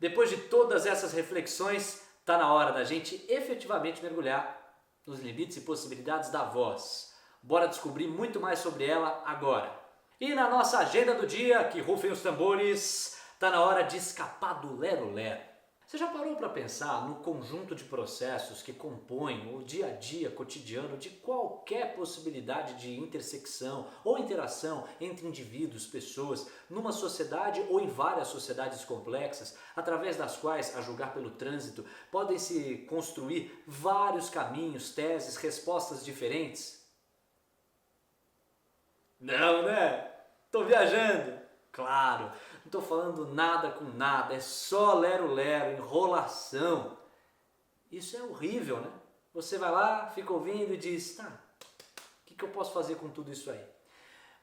Depois de todas essas reflexões, está na hora da gente efetivamente mergulhar nos limites e possibilidades da voz. Bora descobrir muito mais sobre ela agora. E na nossa agenda do dia, que rufem os tambores, está na hora de escapar do lero-lero. Você já parou para pensar no conjunto de processos que compõem o dia a dia cotidiano de qualquer possibilidade de intersecção ou interação entre indivíduos, pessoas, numa sociedade ou em várias sociedades complexas, através das quais, a julgar pelo trânsito, podem se construir vários caminhos, teses, respostas diferentes? Não, né? Tô viajando. Claro, não estou falando nada com nada, é só lero-lero, enrolação. Isso é horrível, né? Você vai lá, fica ouvindo e diz, tá, o que eu posso fazer com tudo isso aí?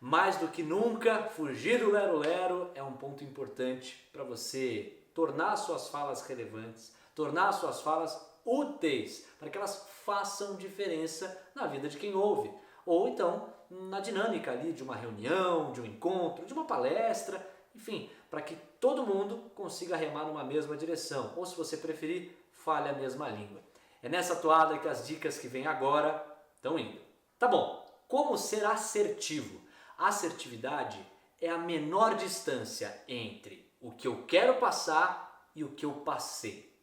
Mais do que nunca, fugir do lero-lero é um ponto importante para você tornar suas falas relevantes, tornar suas falas úteis, para que elas façam diferença na vida de quem ouve. Ou então na dinâmica ali de uma reunião, de um encontro, de uma palestra, enfim, para que todo mundo consiga remar numa mesma direção, ou se você preferir, fale a mesma língua. É nessa toada que as dicas que vêm agora estão indo. Tá bom, como ser assertivo? Assertividade é a menor distância entre o que eu quero passar e o que eu passei.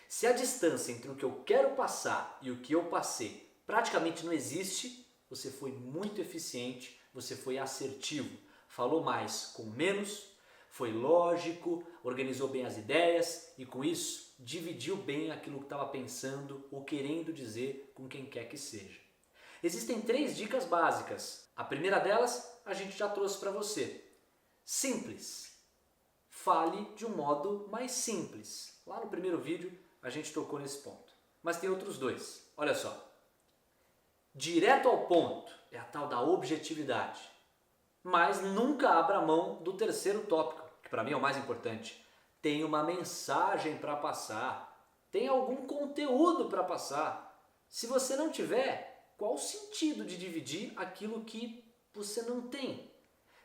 Se a distância entre o que eu quero passar e o que eu passei praticamente não existe, você foi muito eficiente, você foi assertivo, falou mais com menos, foi lógico, organizou bem as ideias e com isso dividiu bem aquilo que estava pensando ou querendo dizer com quem quer que seja. Existem 3 dicas básicas. A primeira delas a gente já trouxe para você. Simples. Fale de um modo mais simples. Lá no primeiro vídeo a gente tocou nesse ponto. Mas tem outros 2. Olha só. Direto ao ponto é a tal da objetividade. Mas nunca abra mão do terceiro tópico, que para mim é o mais importante. Tem uma mensagem para passar. Tem algum conteúdo para passar. Se você não tiver, qual o sentido de dividir aquilo que você não tem?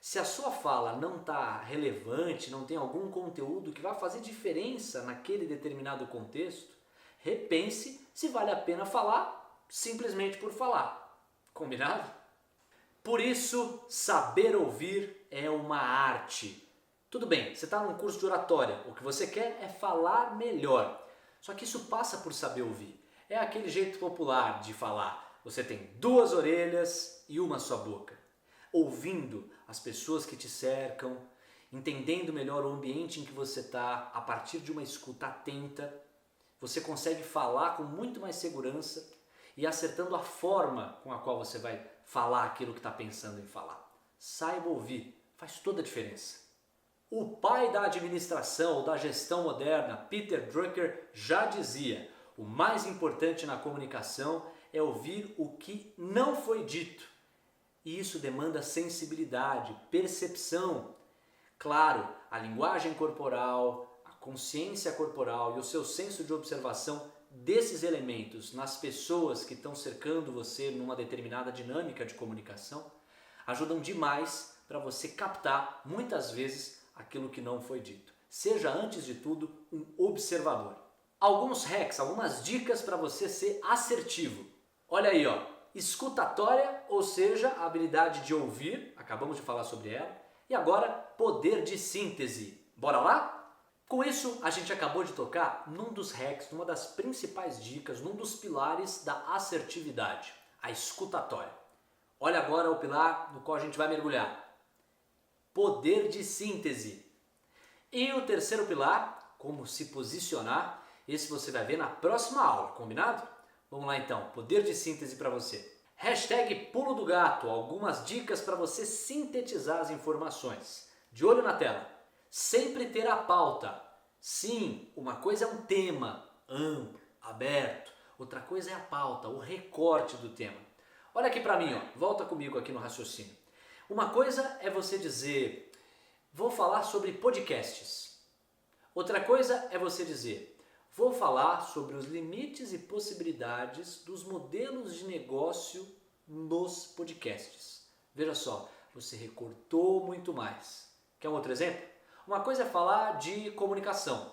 Se a sua fala não está relevante, não tem algum conteúdo que vai fazer diferença naquele determinado contexto, repense se vale a pena falar simplesmente por falar. Combinado? Por isso, saber ouvir é uma arte. Tudo bem, você está num curso de oratória, o que você quer é falar melhor. Só que isso passa por saber ouvir. É aquele jeito popular de falar. Você tem 2 orelhas e uma só boca. Ouvindo as pessoas que te cercam, entendendo melhor o ambiente em que você está, a partir de uma escuta atenta, você consegue falar com muito mais segurança e acertando a forma com a qual você vai falar aquilo que está pensando em falar. Saiba ouvir, faz toda a diferença. O pai da administração ou da gestão moderna, Peter Drucker, já dizia: o mais importante na comunicação é ouvir o que não foi dito. E isso demanda sensibilidade, percepção. Claro, a linguagem corporal, a consciência corporal e o seu senso de observação desses elementos nas pessoas que estão cercando você numa determinada dinâmica de comunicação ajudam demais para você captar, muitas vezes, aquilo que não foi dito. Seja, antes de tudo, um observador. Alguns hacks, algumas dicas para você ser assertivo. Olha aí, ó. Escutatória, ou seja, a habilidade de ouvir, acabamos de falar sobre ela. E agora, poder de síntese. Bora lá? Com isso, a gente acabou de tocar num dos hacks, numa das principais dicas, num dos pilares da assertividade, a escutatória. Olha agora o pilar no qual a gente vai mergulhar. Poder de síntese. E o terceiro pilar, como se posicionar, esse você vai ver na próxima aula, combinado? Vamos lá então, poder de síntese para você. Hashtag pulo do gato, algumas dicas para você sintetizar as informações. De olho na tela. Sempre ter a pauta. Sim, uma coisa é um tema amplo, aberto. Outra coisa é a pauta, o recorte do tema. Olha aqui para mim, ó. Volta comigo aqui no raciocínio. Uma coisa é você dizer, vou falar sobre podcasts. Outra coisa é você dizer, vou falar sobre os limites e possibilidades dos modelos de negócio nos podcasts. Veja só, você recortou muito mais. Quer um outro exemplo? Uma coisa é falar de comunicação,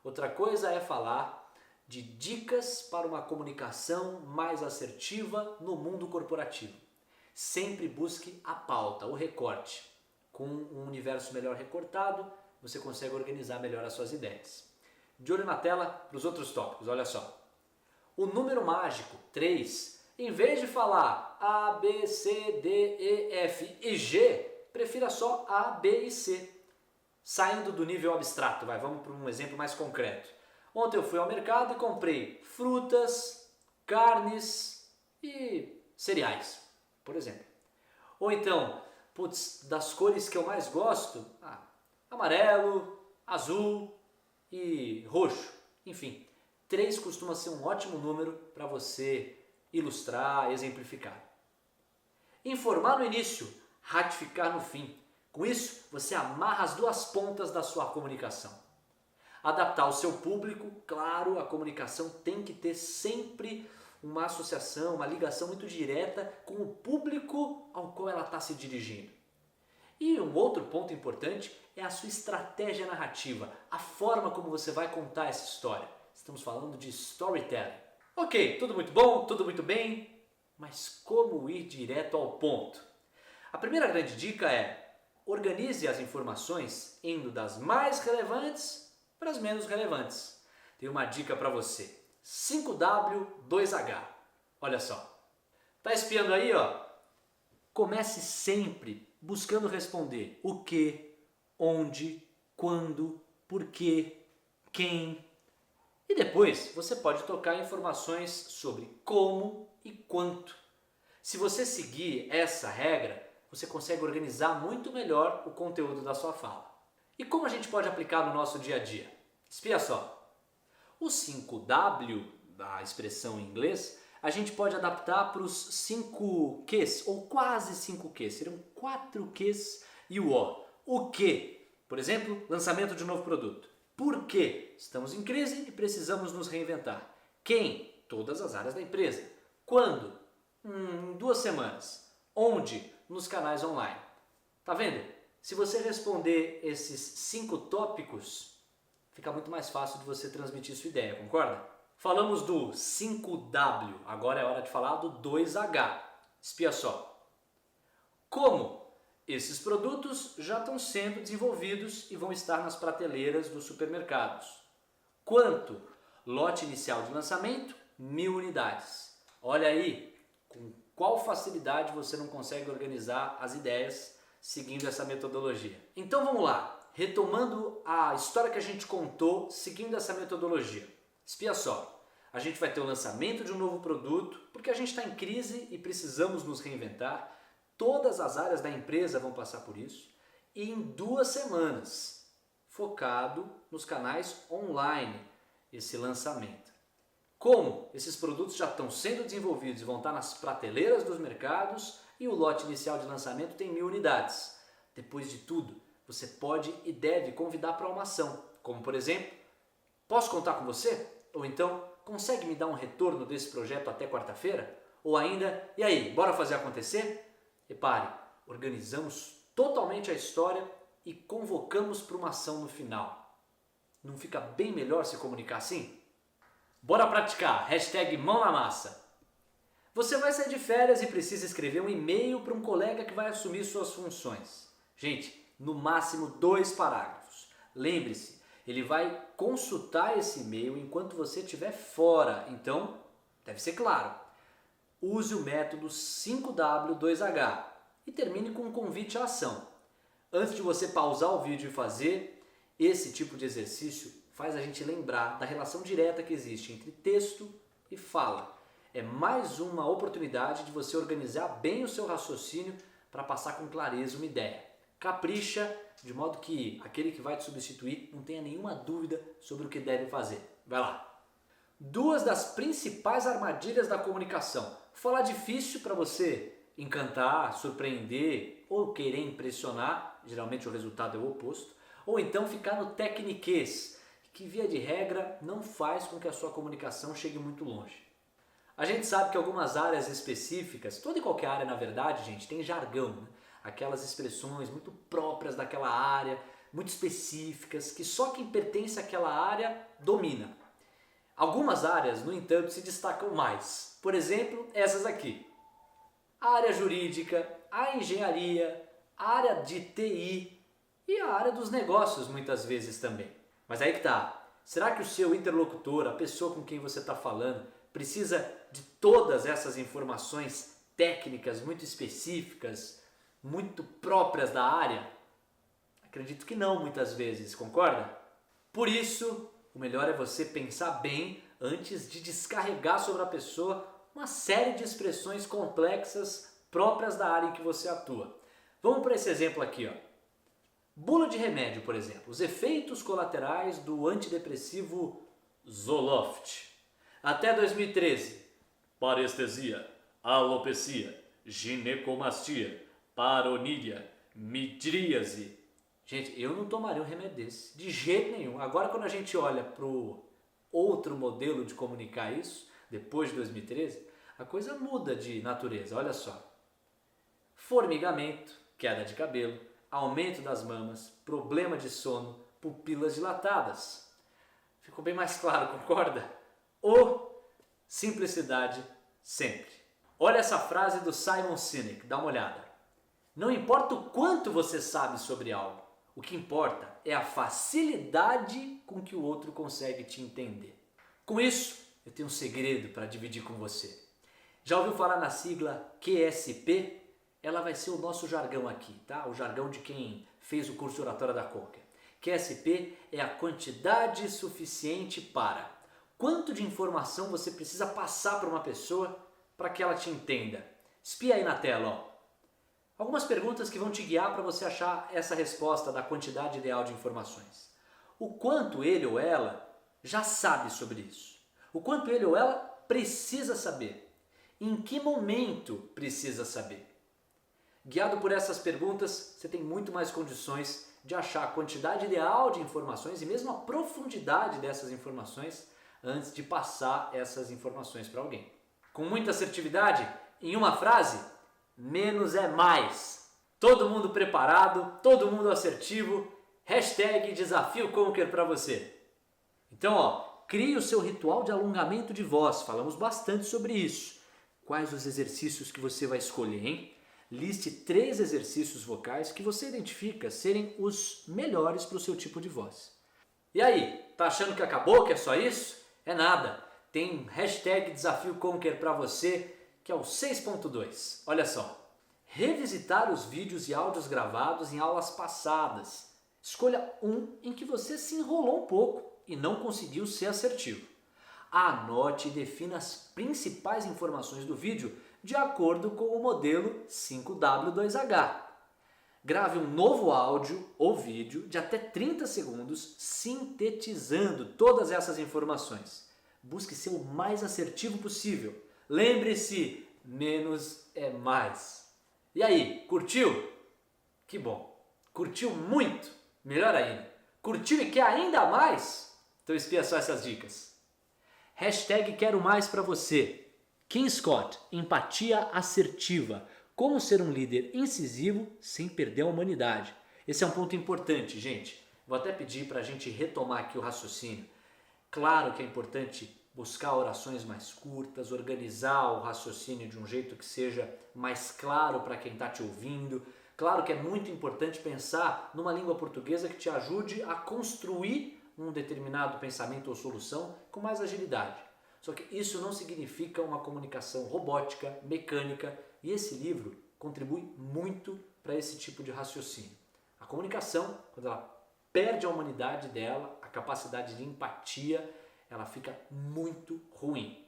outra coisa é falar de dicas para uma comunicação mais assertiva no mundo corporativo. Sempre busque a pauta, o recorte. Com um universo melhor recortado, você consegue organizar melhor as suas ideias. De olho na tela para os outros tópicos, olha só. O número mágico, 3, em vez de falar A, B, C, D, E, F e G, prefira só A, B e C. Saindo do nível abstrato, vamos para um exemplo mais concreto. Ontem eu fui ao mercado e comprei frutas, carnes e cereais, por exemplo. Ou então, das cores que eu mais gosto, amarelo, azul e roxo. Enfim, 3 costuma ser um ótimo número para você ilustrar, exemplificar. Informar no início, ratificar no fim. Com isso, você amarra as duas pontas da sua comunicação. Adaptar o seu público, claro, a comunicação tem que ter sempre uma associação, uma ligação muito direta com o público ao qual ela está se dirigindo. E um outro ponto importante é a sua estratégia narrativa, a forma como você vai contar essa história. Estamos falando de storytelling. Ok, tudo muito bom, tudo muito bem, mas como ir direto ao ponto? A primeira grande dica é: organize as informações indo das mais relevantes para as menos relevantes. Tem uma dica para você: 5W, 2H. Olha só. Tá espiando aí, ó? Comece sempre buscando responder o que, onde, quando, por quê, quem. E depois você pode tocar informações sobre como e quanto. Se você seguir essa regra, você consegue organizar muito melhor o conteúdo da sua fala. E como a gente pode aplicar no nosso dia a dia? Espia só. O 5W da expressão em inglês, a gente pode adaptar para os 5 Qs, ou quase 5 Qs. Seriam 4 Qs e o O. O que? Por exemplo, lançamento de um novo produto. Por quê? Estamos em crise e precisamos nos reinventar. Quem? Todas as áreas da empresa. Quando? Em 2 semanas. Onde? Nos canais online. Tá vendo? Se você responder esses 5 tópicos, fica muito mais fácil de você transmitir sua ideia, concorda? Falamos do 5W, agora é hora de falar do 2H. Espia só. Como? Esses produtos já estão sendo desenvolvidos e vão estar nas prateleiras dos supermercados. Quanto? Lote inicial de lançamento, 1000 unidades. Olha aí, com qual facilidade você não consegue organizar as ideias seguindo essa metodologia. Então vamos lá, retomando a história que a gente contou seguindo essa metodologia. Espia só, a gente vai ter o lançamento de um novo produto, porque a gente está em crise e precisamos nos reinventar. Todas as áreas da empresa vão passar por isso. E em 2 semanas, focado nos canais online, esse lançamento. Como esses produtos já estão sendo desenvolvidos e vão estar nas prateleiras dos mercados e o lote inicial de lançamento tem 1000 unidades. Depois de tudo, você pode e deve convidar para uma ação, como por exemplo, posso contar com você? Ou então, consegue me dar um retorno desse projeto até quarta-feira? Ou ainda, e aí, bora fazer acontecer? Repare, organizamos totalmente a história e convocamos para uma ação no final. Não fica bem melhor se comunicar assim? Bora praticar! Hashtag mão na massa! Você vai sair de férias e precisa escrever um e-mail para um colega que vai assumir suas funções. Gente, no máximo 2 parágrafos. Lembre-se, ele vai consultar esse e-mail enquanto você estiver fora, então deve ser claro. Use o método 5W2H e termine com um convite à ação. Antes de você pausar o vídeo e fazer, esse tipo de exercício faz a gente lembrar da relação direta que existe entre texto e fala. É mais uma oportunidade de você organizar bem o seu raciocínio para passar com clareza uma ideia. Capricha, de modo que aquele que vai te substituir não tenha nenhuma dúvida sobre o que deve fazer. Vai lá! 2 das principais armadilhas da comunicação. Falar difícil para você encantar, surpreender ou querer impressionar, geralmente o resultado é o oposto, ou então ficar no tecniquez, que via de regra não faz com que a sua comunicação chegue muito longe. A gente sabe que algumas áreas específicas, toda e qualquer área na verdade, gente, tem jargão, né? Aquelas expressões muito próprias daquela área, muito específicas, que só quem pertence àquela área domina. Algumas áreas, no entanto, se destacam mais. Por exemplo, essas aqui. A área jurídica, a engenharia, a área de TI e a área dos negócios, muitas vezes também. Mas aí que tá. Será que o seu interlocutor, a pessoa com quem você está falando, precisa de todas essas informações técnicas muito específicas, muito próprias da área? Acredito que não, muitas vezes, concorda? Por isso, o melhor é você pensar bem antes de descarregar sobre a pessoa uma série de expressões complexas próprias da área em que você atua. Vamos para esse exemplo aqui, ó. Bula de remédio, por exemplo. Os efeitos colaterais do antidepressivo Zoloft. Até 2013. Parestesia, alopecia, ginecomastia, paronídia, midríase. Gente, eu não tomaria um remédio desse, de jeito nenhum. Agora, quando a gente olha para o outro modelo de comunicar isso, depois de 2013, a coisa muda de natureza, olha só. Formigamento, queda de cabelo, aumento das mamas, problema de sono, pupilas dilatadas. Ficou bem mais claro, concorda? Ou simplicidade sempre. Olha essa frase do Simon Sinek, dá uma olhada. Não importa o quanto você sabe sobre algo, o que importa é a facilidade com que o outro consegue te entender. Com isso, eu tenho um segredo para dividir com você. Já ouviu falar na sigla QSP? Ela vai ser o nosso jargão aqui, tá? O jargão de quem fez o curso de oratória da Conquer. QSP é a quantidade suficiente para. Quanto de informação você precisa passar para uma pessoa para que ela te entenda? Espia aí na tela, ó. Algumas perguntas que vão te guiar para você achar essa resposta da quantidade ideal de informações. O quanto ele ou ela já sabe sobre isso? O quanto ele ou ela precisa saber? Em que momento precisa saber? Guiado por essas perguntas, você tem muito mais condições de achar a quantidade ideal de informações e mesmo a profundidade dessas informações antes de passar essas informações para alguém. Com muita assertividade, em uma frase, menos é mais. Todo mundo preparado, todo mundo assertivo, #desafio Conquer para você. Então, ó, crie o seu ritual de alongamento de voz, falamos bastante sobre isso. Quais os exercícios que você vai escolher, hein? Liste 3 exercícios vocais que você identifica serem os melhores para o seu tipo de voz. E aí, tá achando que acabou, que é só isso? É nada, tem #desafio Conquer para você, que é o 6.2. Olha só, revisitar os vídeos e áudios gravados em aulas passadas. Escolha um em que você se enrolou um pouco e não conseguiu ser assertivo. Anote e defina as principais informações do vídeo de acordo com o modelo 5W2H. Grave um novo áudio ou vídeo de até 30 segundos sintetizando todas essas informações. Busque ser o mais assertivo possível. Lembre-se, menos é mais. E aí, curtiu? Que bom. Curtiu muito? Melhor ainda. Curtiu e quer ainda mais? Então espia só essas dicas. #quero mais para você. Kim Scott, empatia assertiva. Como ser um líder incisivo sem perder a humanidade. Esse é um ponto importante, gente. Vou até pedir para a gente retomar aqui o raciocínio. Claro que é importante buscar orações mais curtas, organizar o raciocínio de um jeito que seja mais claro para quem está te ouvindo. Claro que é muito importante pensar numa língua portuguesa que te ajude a construir um determinado pensamento ou solução com mais agilidade. Só que isso não significa uma comunicação robótica, mecânica, e esse livro contribui muito para esse tipo de raciocínio. A comunicação, quando ela perde a humanidade dela, a capacidade de empatia, ela fica muito ruim.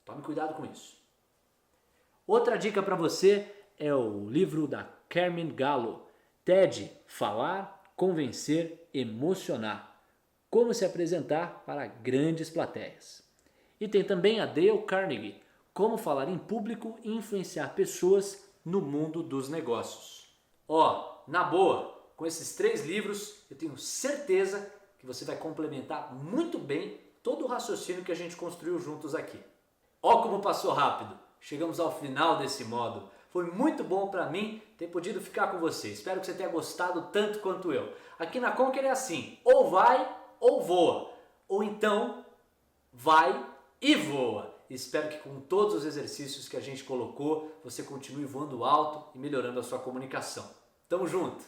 Tome cuidado com isso. Outra dica para você é o livro da Carmen Gallo, TED, Falar, Convencer, Emocionar. Como se apresentar para grandes plateias. E tem também a Dale Carnegie, Como falar em público e influenciar pessoas no mundo dos negócios. Ó, na boa, com esses 3 livros, eu tenho certeza que você vai complementar muito bem todo o raciocínio que a gente construiu juntos aqui. Ó como passou rápido! Chegamos ao final desse módulo. Foi muito bom para mim ter podido ficar com você. Espero que você tenha gostado tanto quanto eu. Aqui na Conquer é assim, ou vai ou voa. Ou então, vai e voa. Espero que com todos os exercícios que a gente colocou, você continue voando alto e melhorando a sua comunicação. Tamo junto!